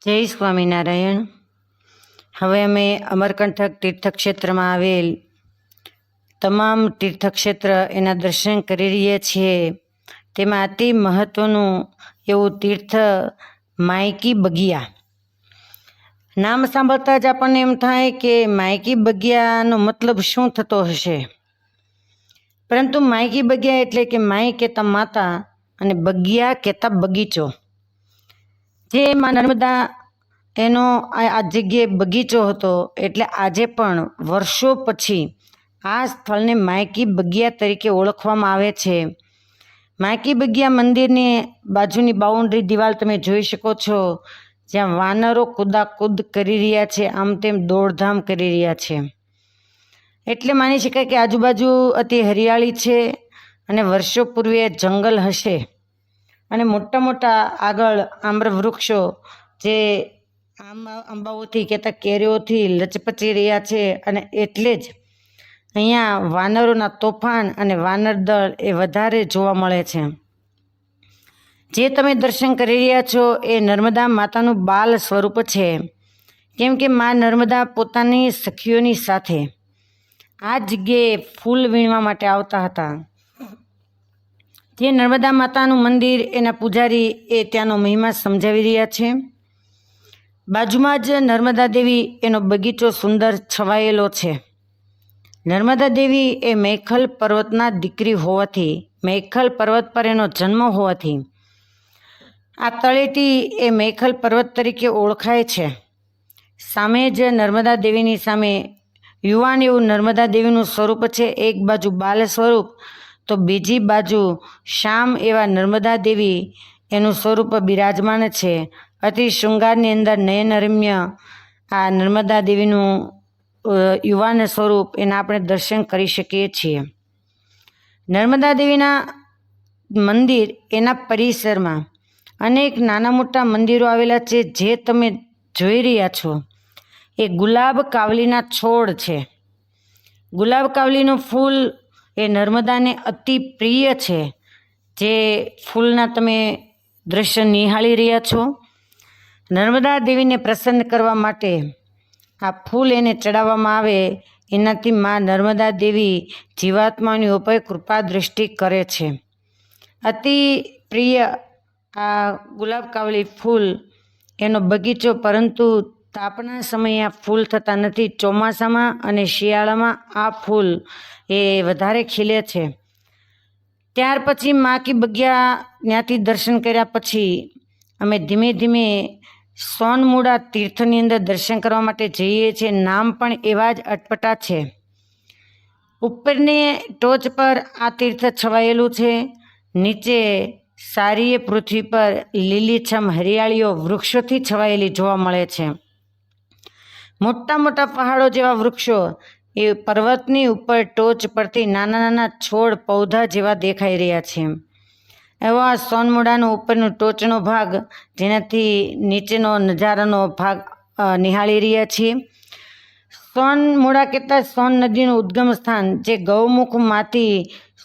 જય સ્વામિનારાયણ। હવે અમે અમરકંટક તીર્થક્ષેત્રમાં આવેલ તમામ તીર્થક્ષેત્ર એના દર્શન કરી રહ્યા છીએ। તેમાં અતિ મહત્વનું એવું તીર્થ માયકી બગિયા। નામ સાંભળતા જ આપણને એમ થાય કે માયકી બગિયાનો મતલબ શું થતો હશે, પરંતુ માયકી બગિયા એટલે કે માય કહેતા માતા અને બગિયા કહેતા બગીચો। જે માં નર્મદા એનો આ જગ્યાએ બગીચો હતો, એટલે આજે પણ વર્ષો પછી આ સ્થળને માયકી બગિયા તરીકે ઓળખવામાં આવે છે। માયકી બગિયા મંદિરની બાજુની બાઉન્ડ્રી દિવાલ તમે જોઈ શકો છો, જ્યાં વાનરો કુદાકુદ કરી રહ્યા છે, આમ તેમ દોડધામ કરી રહ્યા છે। એટલે માની શકાય કે આજુબાજુ અતિ હરિયાળી છે અને વર્ષો પૂર્વે જંગલ હશે અને મોટા મોટા આગળ આમ્ર વૃક્ષો જે આંબાઓથી કહેતા કેરીઓથી લચપચી રહ્યા છે, અને એટલે જ અહીંયા વાનરોના તોફાન અને વાનર દળ એ વધારે જોવા મળે છે। જે તમે દર્શન કરી રહ્યા છો એ નર્મદા માતાનું બાલ સ્વરૂપ છે, કેમ કે મા નર્મદા પોતાની સખીઓની સાથે આ જગ્યાએ ફૂલ વીણવા માટે આવતા હતા। જે નર્મદા માતાનું મંદિર એના પૂજારી એ ત્યાંનો મહિમા સમજાવી રહ્યા છે। બાજુમાં જ નર્મદા દેવી એનો બગીચો સુંદર છવાયેલો છે। નર્મદા દેવી એ મેખલ પર્વતના દીકરી હોવાથી, મેખલ પર્વત પર એનો જન્મ હોવાથી આ તળેટી એ મેખલ પર્વત તરીકે ઓળખાય છે। સામે જ નર્મદા દેવીની સામે યુવાન એવું નર્મદા દેવીનું સ્વરૂપ છે, એક બાજુ બાલ સ્વરૂપ તો બીજી બાજુ શ્યામ એવા નર્મદા દેવી એનું સ્વરૂપ બિરાજમાન છે। અતિ શૃંગારની અંદર નયનરમ્ય આ નર્મદા દેવીનું યુવાન સ્વરૂપ એના આપણે દર્શન કરી શકીએ છીએ। નર્મદા દેવીના મંદિર એના પરિસરમાં અનેક નાના મોટા મંદિરો આવેલા છે। જે તમે જોઈ રહ્યા છો એ ગુલાબ કાવલીના છોડ છે। ગુલાબ કાવલીનું ફૂલ એ નર્મદાને અતિ પ્રિય છે। જે ફૂલના તમે દ્રશ્ય નિહાળી રહ્યા છો, નર્મદા દેવીને પ્રસન્ન કરવા માટે આ ફૂલ એને ચડાવવામાં આવે, એનાથી મા નર્મદા દેવી જીવાત્માની ઉપર કૃપા દૃષ્ટિ કરે છે। અતિ પ્રિય આ ગુલાબ કાવલી ફૂલ એનો બગીચો, પરંતુ તાપના સમયે આ ફૂલ થતા નથી। ચોમાસામાં અને શિયાળામાં આ ફૂલ એ વધારે ખીલે છે। ત્યાર પછી માયકી બગિયા ત્યાંથી દર્શન કર્યા પછી અમે ધીમે ધીમે સોનમુડા તીર્થની અંદર દર્શન કરવા માટે જઈએ છીએ। નામ પણ એવા જ અટપટા છે। ઉપરની ટોચ પર આ તીર્થ છવાયેલું છે, નીચે સારીએ પૃથ્વી પર લીલીછમ હરિયાળીઓ વૃક્ષોથી છવાયેલી જોવા મળે છે। મોટા મોટા પહાડો જેવા વૃક્ષો એ પર્વતની ઉપર ટોચ પરથી નાના નાના છોડ પૌધા જેવા દેખાઈ રહ્યા છે। એવા સોનમુડાનો ઉપરનો ટોચનો ભાગ, જેનાથી નીચેનો નજારાનો ભાગ નિહાળી રહ્યા છીએ। સોનમુડા કહેતા સોન નદીનું ઉદ્ગમ સ્થાન, જે ગૌમુખમાંથી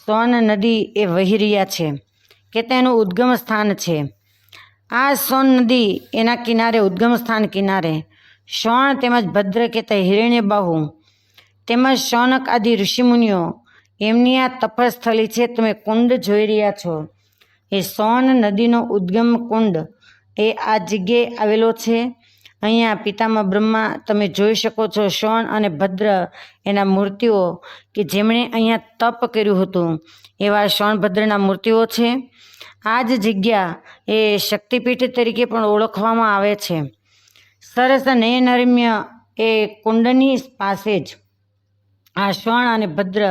સોન નદી એ વહી રહ્યા છે, કહેતા એનું ઉદ્ગમ સ્થાન છે। આ સોન નદી એના કિનારે, ઉદ્ગમ સ્થાન કિનારે શોણ તેમજ ભદ્ર કહેતા હિરણ્યબાહુ તેમજ શૌનક આદિ ઋષિમુનિઓ એમની આ તપસ્થલી છે। તમે કુંડ જોઈ રહ્યા છો, એ સોન નદીનો ઉદ્ગમ કુંડ એ આ જગ્યાએ આવેલો છે। અહીંયા પિતામહ બ્રહ્મા તમે જોઈ શકો છો, શૌન અને ભદ્ર એના મૂર્તિઓ કે જેમણે અહીંયા તપ કર્યું હતું એવા શૌનભદ્રના મૂર્તિઓ છે। આ જ જગ્યા એ શક્તિપીઠ તરીકે પણ ઓળખવામાં આવે છે। સરસ નયનરમ્ય એ કુંડની પાસે જ આ શૌન અને ભદ્ર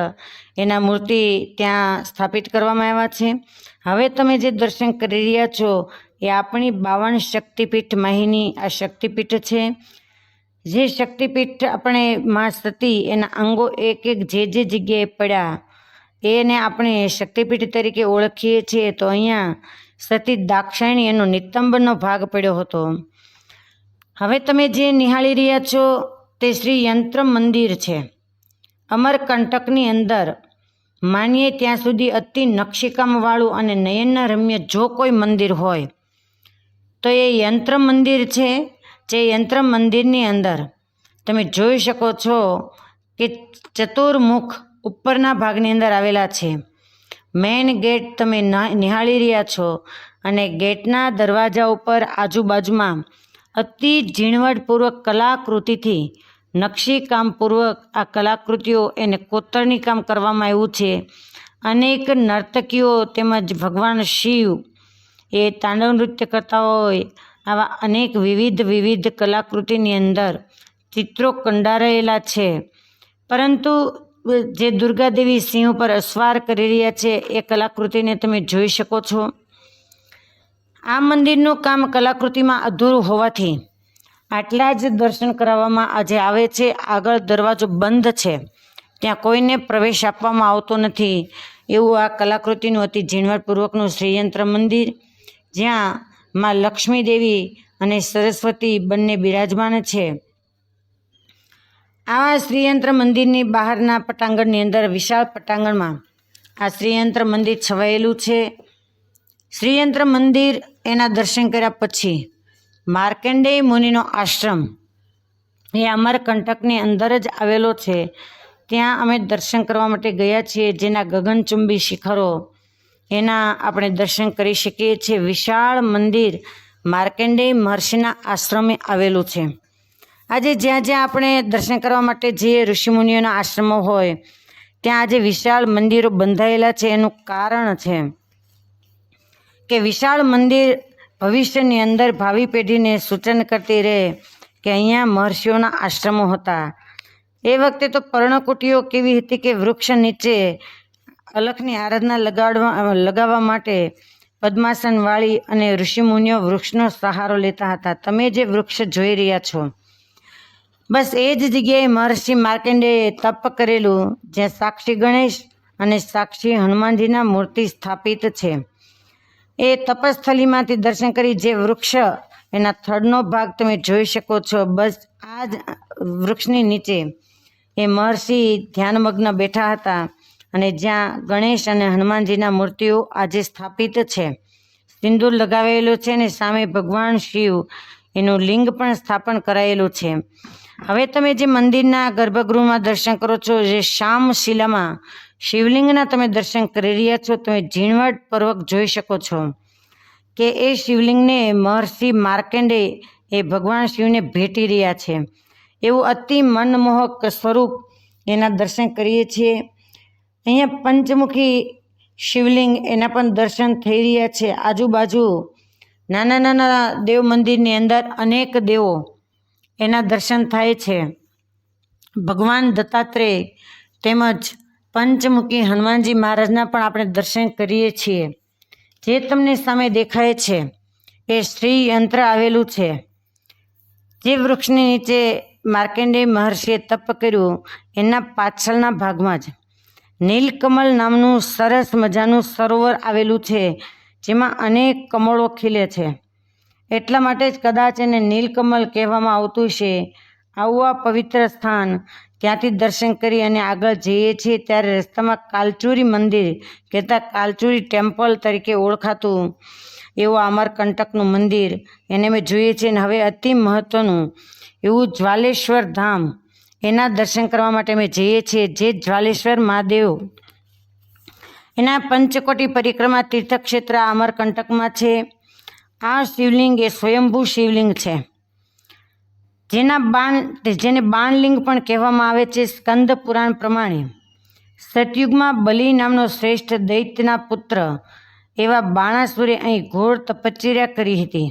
એના મૂર્તિ ત્યાં સ્થાપિત કરવામાં આવ્યા છે। હવે તમે જે દર્શન કરી રહ્યા છો એ આપણી 52 શક્તિપીઠ માહીની આ શક્તિપીઠ છે। જે શક્તિપીઠ આપણે મા સતી એના અંગો એક એક જે જગ્યાએ પડ્યા એને આપણે શક્તિપીઠ તરીકે ઓળખીએ છીએ। તો અહીંયા સતી દાક્ષાયણી એનો નિતંબનો ભાગ પડ્યો હતો। હવે તમે જે નિહાળી રહ્યા છો તે શ્રી યંત્ર મંદિર છે। અમરકંટકની અંદર માનીએ ત્યાં સુધી અતિ નકશીકામવાળું અને નયનરમ્ય જો કોઈ મંદિર હોય તો એ યંત્ર મંદિર છે, જે યંત્ર મંદિરની અંદર તમે જોઈ શકો છો કે ચતુર્મુખ ઉપરના ભાગની અંદર આવેલા છે. મેઇન ગેટ તમે નિહાળી રહ્યા છો અને ગેટના દરવાજા ઉપર આજુબાજુમાં અતિ ઝીણવટપૂર્વક કલાકૃતિથી નકશીકામપૂર્વક આ કલાકૃતિઓ એને કોતરણી કામ કરવામાં આવ્યું છે. અનેક નર્તકીઓ તેમજ ભગવાન શિવ એ તાંડવ નૃત્ય કરતા હોય આવા અનેક વિવિધ કલાકૃતિની અંદર ચિત્રો કંડારાયેલા છે. પરંતુ જે દુર્ગાદેવી સિંહ ઉપર અસવાર કરી રહ્યા છે એ કલાકૃતિને તમે જોઈ શકો છો. આ મંદિરનું કામ કલાકૃતિમાં અધૂરું હોવાથી આટલા જ દર્શન કરાવવામાં આજે આવે છે. આગળ દરવાજો બંધ છે, ત્યાં કોઈને પ્રવેશ આપવામાં આવતો નથી. એવું આ કલાકૃતિનું અતિ ઝીણવટપૂર્વકનું શ્રીયંત્ર મંદિર, જ્યાં માં લક્ષ્મી દેવી અને સરસ્વતી બંને બિરાજમાન છે. આવા શ્રીયંત્ર મંદિરની બહારના પટાંગણની અંદર વિશાળ પટાંગણમાં આ શ્રીયંત્ર મંદિર છવાયેલું છે. શ્રીયંત્ર મંદિર એના દર્શન કર્યા પછી માર્કંડેય મુનિનો આશ્રમ એ અમરકંટકની અંદર જ આવેલો છે. ત્યાં અમે દર્શન કરવા માટે ગયા છીએ, જેના ગગનચુંબી શિખરો એના આપણે દર્શન કરી શકીએ છીએ. વિશાળ મંદિર માર્કંડેય મહર્ષિના આશ્રમે આવેલું છે. આજે જ્યાં જ્યાં આપણે દર્શન કરવા માટે જે ઋષિમુનિઓના આશ્રમો હોય ત્યાં આજે વિશાળ મંદિરો બંધાયેલા છે. એનું કારણ છે કે વિશાળ મંદિર ભવિષ્યની અંદર ભાવિ પેઢીને સૂચન કરતી રહે કે અહીંયા મહર્ષિઓના આશ્રમો હતા. એ વખતે તો પર્ણકુટીઓ કેવી હતી કે વૃક્ષ નીચે અલખની આરાધના લગાવવા માટે પદ્માસન વાળી અને ઋષિમુનિઓ વૃક્ષનો સહારો લેતા હતા. તમે જે વૃક્ષ જોઈ રહ્યા છો બસ એ જ જગ્યાએ મહર્ષિ માર્કંડેયે તપ કરેલું, જ્યાં સાક્ષી ગણેશ અને સાક્ષી હનુમાનજીના મૂર્તિ સ્થાપિત છે. એ તપસ્થલીમાંથી દર્શન કરી જે વૃક્ષ એના થડનો ભાગ તમે જોઈ શકો છો, બસ આ જ વૃક્ષની નીચે એ મહર્ષિ ધ્યાનમગ્ન બેઠા હતા અને જ્યાં ગણેશ અને હનુમાનજીના મૂર્તિઓ આજે સ્થાપિત છે. સિંદૂર લગાવેલો છે અને સામે ભગવાન શિવ એનું લિંગ પણ સ્થાપન કરાયેલું છે. હવે તમે જે મંદિરના ગર્ભગૃહમાં દર્શન કરો છો, જે શ્યામશિલામાં શિવલિંગના તમે દર્શન કરી રહ્યા છો, તમે ઝીણવટપૂર્વક જોઈ શકો છો કે એ શિવલિંગને મહર્ષિ માર્કંડેય એ ભગવાન શિવને ભેટી રહ્યા છે. એવું અતિ મનમોહક સ્વરૂપ એના દર્શન કરીએ છીએ. અહીંયા પંચમુખી શિવલિંગ એના પણ દર્શન થઈ રહ્યા છે. આજુબાજુ નાના દેવ મંદિરની અંદર અનેક દેવો એના દર્શન થાય છે. ભગવાન દત્તાત્રેય તેમજ પંચમુખી હનુમાનજી મહારાજના પણ આપણે દર્શન કરીએ છીએ. જે તમને સામે દેખાય છે એ શ્રી યંત્ર આવેલું છે. જે વૃક્ષની નીચે માર્કંડેય મહર્ષિએ તપ કર્યું એના પાછળના ભાગમાં જ નીલકમલ નામનું સરસ મજાનું સરોવર આવેલું છે, જેમાં અનેક કમળો ખીલે છે. એટલા માટે જ કદાચ એને નીલકમલ કહેવામાં આવતું છે. આવું આ પવિત્ર સ્થાન, ત્યાંથી દર્શન કરી અને આગળ જઈએ છીએ ત્યારે રસ્તામાં કાલચુરી મંદિર કહેતા કાલચુરી ટેમ્પલ તરીકે ઓળખાતું એવું અમરકંટકનું મંદિર એને અમે જોઈએ છીએ. અને હવે અતિ મહત્ત્વનું એવું જ્વાલેશ્વર ધામ, એના દર્શન કરવા માટે અમે જઈએ છીએ. જે જ્વાલેશ્વર મહાદેવ એના પંચકોટી પરિક્રમા તીર્થક્ષેત્ર અમરકંટકમાં છે. આ શિવલિંગ એ સ્વયંભૂ શિવલિંગ છે, જેને બાણલિંગ પણ કહેવામાં આવે છે. સ્કંદ પુરાણ પ્રમાણે સતયુગમાં બલિ નામનો શ્રેષ્ઠ દૈત્યના પુત્ર એવા બાણાસુરે અહીં ઘોર તપશ્ચર્યા કરી હતી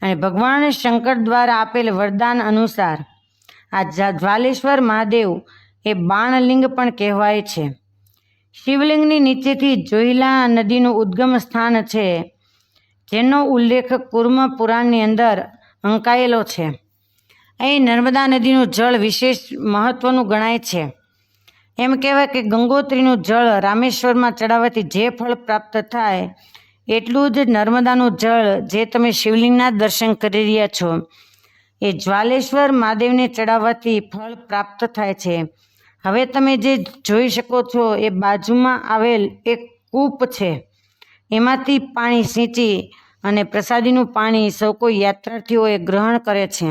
અને ભગવાન શંકર દ્વારા આપેલ વરદાન અનુસાર આ જ્વાલેશ્વર મહાદેવ એ બાણલિંગ પણ કહેવાય છે. શિવલિંગની નીચેથી જોઈલા નદીનું ઉદ્ગમ સ્થાન છે, જેનો ઉલ્લેખ કુર્મ પુરાણની અંદર અંકાયેલો છે. અહીં નર્મદા નદીનું જળ વિશેષ મહત્ત્વનું ગણાય છે. એમ કહેવાય કે ગંગોત્રીનું જળ રામેશ્વરમાં ચડાવવાથી જે ફળ પ્રાપ્ત થાય એટલું જ નર્મદાનું જળ જે તમે શિવલિંગના દર્શન કરી રહ્યા છો એ જ્વાલેશ્વર મહાદેવને ચડાવવાથી ફળ પ્રાપ્ત થાય છે. હવે તમે જે જોઈ શકો છો એ બાજુમાં આવેલ એક કૂપ છે, એમાંથી પાણી સિંચી અને પ્રસાદીનું પાણી સૌ કોઈ યાત્રાર્થીઓએ ગ્રહણ કરે છે.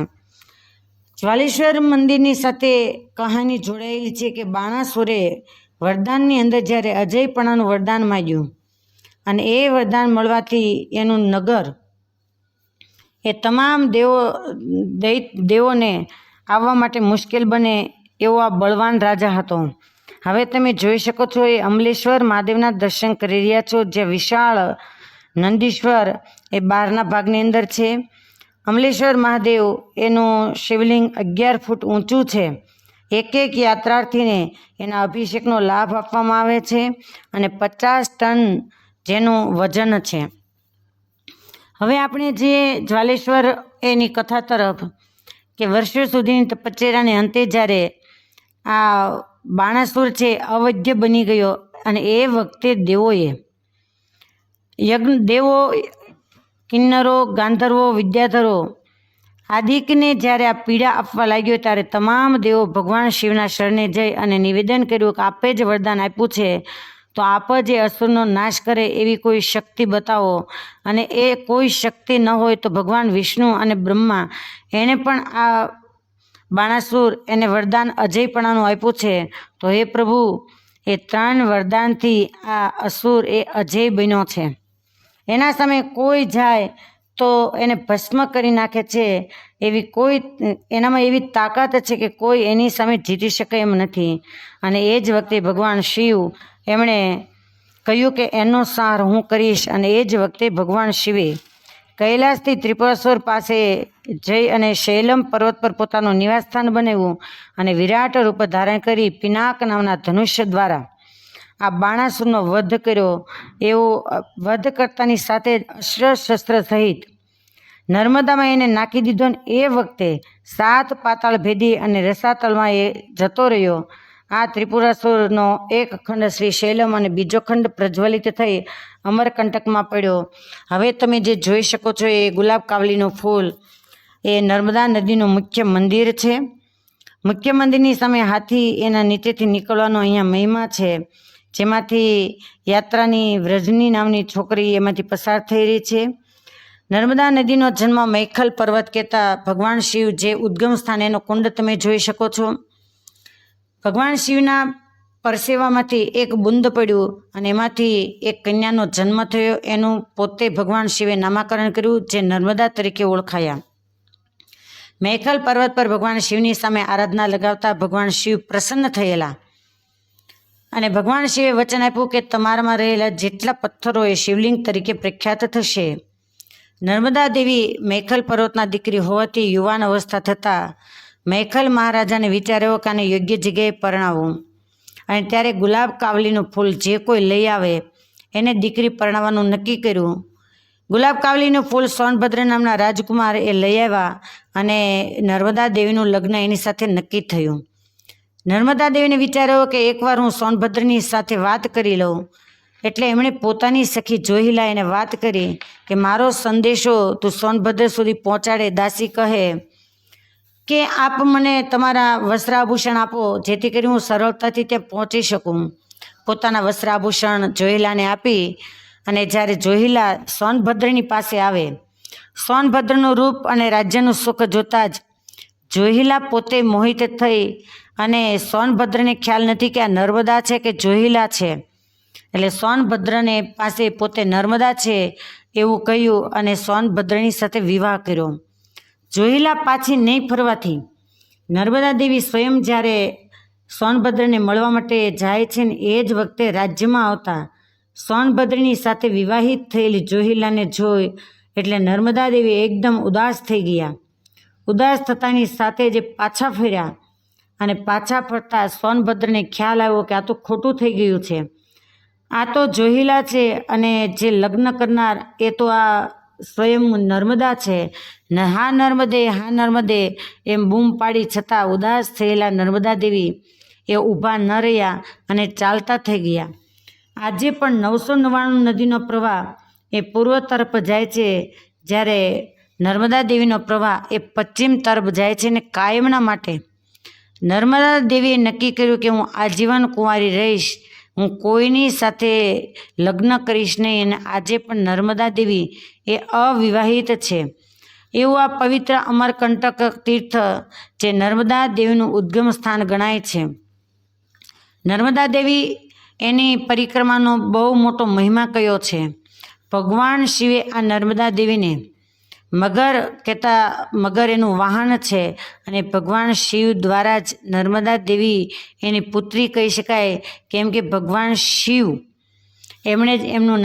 જ્વાલેશ્વર મંદિરની સાથે કહાની જોડાયેલી છે કે બાણાસુરે વરદાનની અંદર જ્યારે અજયપણાનું વરદાન માંગ્યું અને એ વરદાન મળવાથી એનું નગર એ તમામ દેવોને આવવા માટે મુશ્કેલ બને એવો આ બળવાન રાજા હતો. હવે તમે જોઈ શકો છો એ અમલેશ્વર મહાદેવના દર્શન કરી રહ્યા છો, જે વિશાળ નંદીશ્વર એ બહારના ભાગની અંદર છે. અમલેશ્વર મહાદેવ એનું શિવલિંગ 11 ફૂટ ઊંચું છે. એક યાત્રાર્થીને એના અભિષેકનો લાભ આપવામાં આવે છે અને 50 ટન જેનું વજન છે. હવે આપણે જે જ્વાલેશ્વર એની કથા તરફ કે વર્ષો સુધીની તપશ્ચર્યાને અંતે જ્યારે આ બાણાસુર છે અવધ્ય બની ગયો અને એ વખતે દેવો કિન્નરો, ગાંધર્વો, વિદ્યાધરો આદિકને જ્યારે આ પીડા આપવા લાગ્યો ત્યારે તમામ દેવો ભગવાન શિવના શરણે જઈ અને નિવેદન કર્યું કે આપે જ વરદાન આપ્યું છે તો આપ જ એ અસુરનો નાશ કરે એવી કોઈ શક્તિ બતાવો. અને એ કોઈ શક્તિ ન હોય તો ભગવાન વિષ્ણુ અને બ્રહ્મા એણે પણ આ બાણાસુર એને વરદાન અજયપણાનું આપ્યું છે. તો હે પ્રભુ, એ 3 વરદાનથી આ અસુર એ અજય બન્યો છે. એના સામે કોઈ જાય તો એને ભસ્મ કરી નાખે છે. એનામાં એવી તાકાત છે કે કોઈ એની સામે જીતી શકે એમ નથી. અને એ જ વખતે ભગવાન શિવ એમણે કહ્યું કે એનો સાર હું કરીશ. અને એ જ વખતે ભગવાન શિવે કૈલાસથી ત્રિપુરાસુર પાસે જઈ અને શૈલમ પર્વત પર પોતાનું નિવાસસ્થાન બનાવ્યું અને વિરાટ રૂપ ધારણ કરી પિનાક નામના ધનુષ્ય દ્વારા આ બાણાસુરનો વધ કર્યો. એવું વધ કરતાની સાથે અસ્ત્ર શસ્ત્ર સહિત નર્મદામાં એને નાખી દીધો. ને એ વખતે 7 પાતાળ ભેદી અને રસાતળમાં એ જતો રહ્યો. આ ત્રિપુરાસુરનો એક ખંડ શ્રી શૈલમ અને બીજો ખંડ પ્રજ્વલિત થઈ અમરકંટકમાં પડ્યો. હવે તમે જે જોઈ શકો છો એ ગુલાબ કાવલીનું ફૂલ એ નર્મદા નદીનું મુખ્ય મંદિર છે. મુખ્ય મંદિરની સામે હાથી એના નીચેથી નીકળવાનો અહીંયા મહિમા છે, જેમાંથી યાત્રાની વ્રજની નામની છોકરી એમાંથી પસાર થઈ રહી છે. નર્મદા નદીનો જન્મ મૈખલ પર્વત કહેતા ભગવાન શિવ જે ઉદ્ગમ સ્થાન એનો કુંડ તમે જોઈ શકો છો. ભગવાન શિવના પરસેવામાંથી એક બુંદ પડ્યું અને એમાંથી એક કન્યાનો જન્મ થયો. એનું પોતે ભગવાન શિવે નામાકરણ કર્યું, જે નર્મદા તરીકે ઓળખાયા. મૈખલ પર્વત પર ભગવાન શિવની સામે આરાધના લગાવતા ભગવાન શિવ પ્રસન્ન થયેલા અને ભગવાન શિવે વચન આપ્યું કે તમારામાં રહેલા જેટલા પથ્થરો એ શિવલિંગ તરીકે પ્રખ્યાત થશે. નર્મદા દેવી મૈખલ પર્વતના દીકરી હોવાથી યુવાન અવસ્થા થતાં મૈખલ મહારાજાને વિચાર્યો કે આને યોગ્ય જગ્યાએ પરણાવવું. અને ત્યારે ગુલાબ કાવલીનું ફૂલ જે કોઈ લઈ આવે એને દીકરી પરણાવવાનું નક્કી કર્યું. ગુલાબ કાવલીનું ફૂલ સોનભદ્ર નામના રાજકુમાર એ લઈ આવ્યા અને નર્મદા દેવીનું લગ્ન એની સાથે નક્કી થયું. નર્મદા દેવીને વિચાર્યો કે એકવાર હું સોનભદ્રની સાથે વાત કરી લઉં. એટલે એમણે પોતાની સખી જોહિલા એને વાત કરી કે મારો સંદેશો તું સોનભદ્ર સુધી પહોંચાડે. દાસી કહે કે આપ મને તમારા વસ્ત્રાભૂષણ આપો જેથી કરી હું સરળતાથી ત્યાં પહોંચી શકું. પોતાના વસ્ત્રાભૂષણ જોહિલાને આપી અને જ્યારે જોહિલા સોનભદ્રની પાસે આવે, સોનભદ્રનું રૂપ અને રાજ્યનું સુખ જોતા જ જોહિલા પોતે મોહિત થઈ અને સોનભદ્રને ખ્યાલ નથી કે આ નર્મદા છે કે જોહિલા છે. એટલે સોનભદ્રને પાસે પોતે નર્મદા છે એવું કહ્યું અને સોનભદ્રની સાથે વિવાહ કર્યો. જોહિલા પાછી નહીં ફરવાથી નર્મદા દેવી સ્વયં જ્યારે સોનભદ્રને મળવા માટે જાય છે ને એ જ વખતે રાજ્યમાં આવતા સોનભદ્રની સાથે વિવાહિત થયેલી જોહિલાને જોઈ એટલે નર્મદા દેવી એકદમ ઉદાસ થઈ ગયા. ઉદાસ થતાની સાથે જે પાછા ફર્યા અને પાછા ફરતા સોનભદ્રને ખ્યાલ આવ્યો કે આ તો ખોટું થઈ ગયું છે. આ તો જોહિલા છે અને જે લગ્ન કરનાર એ તો આ સ્વયં નર્મદા છે. હા નર્મદે એમ બૂમ પાડી છતાં ઉદાસ થયેલા નર્મદા દેવી એ ઊભા ન રહ્યા અને ચાલતા થઈ ગયા. આજે પણ 999 નદીનો પ્રવાહ એ પૂર્વ તરફ જાય છે, જ્યારે નર્મદા દેવીનો પ્રવાહ એ પશ્ચિમ તરફ જાય છે. ને કાયમના માટે નર્મદા દેવીએ નક્કી કર્યું કે હું આજીવન કુંવારી રહીશ હું કોઈની સાથે લગ્ન કરીશ નહીં અને આજે પણ નર્મદા દેવી એ અવિવાહિત છે. એવું આ પવિત્ર અમરકંટક તીર્થ જે નર્મદા દેવીનું ઉદ્ગમ સ્થાન ગણાય છે. નર્મદા દેવી એની પરિક્રમાનો બહુ મોટો મહિમા કયો છે. ભગવાન શિવે આ નર્મદા દેવીને મગર કહેતા, મગર એનું વાહન છે અને ભગવાન શિવ દ્વારા જ નર્મદા દેવી એની પુત્રી કહી શકાય, કેમ કે ભગવાન શિવ એમણે જ એમનું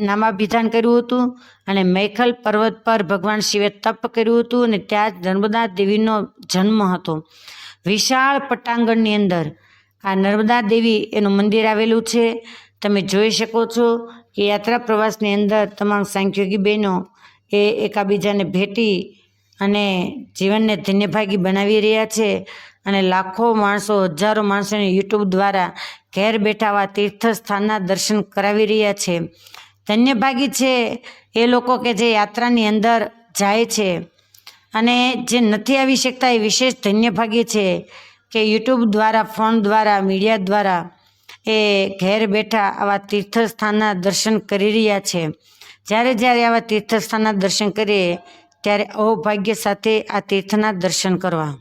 નામાભિધાન કર્યું હતું અને મૈખલ પર્વત પર ભગવાન શિવે તપ કર્યું હતું અને ત્યાં જ નર્મદા દેવીનો જન્મ હતો. વિશાળ પટાંગણની અંદર આ નર્મદા દેવી એનું મંદિર આવેલું છે. તમે જોઈ શકો છો કે યાત્રા પ્રવાસની અંદર તમામ સાંખ્યોગી બહેનો એ એકાબીજાને ભેટી અને જીવનને ધન્યભાગી બનાવી રહ્યા છે અને લાખો માણસો, હજારો માણસોને યુટ્યુબ દ્વારા ઘેર બેઠા આવા તીર્થસ્થાનના દર્શન કરાવી રહ્યા છે. ધન્યભાગી છે એ લોકો કે જે યાત્રાની અંદર જાય છે અને જે નથી આવી શકતા એ વિશેષ ધન્યભાગી છે કે યુટ્યુબ દ્વારા, ફોન દ્વારા, મીડિયા દ્વારા એ ઘેર બેઠા આવા તીર્થસ્થાનના દર્શન કરી રહ્યા છે. જ્યારે જ્યારે આવા તીર્થસ્થાનના દર્શન કરીએ ત્યારે અહોભાગ્ય સાથે આ તીર્થના દર્શન કરવા.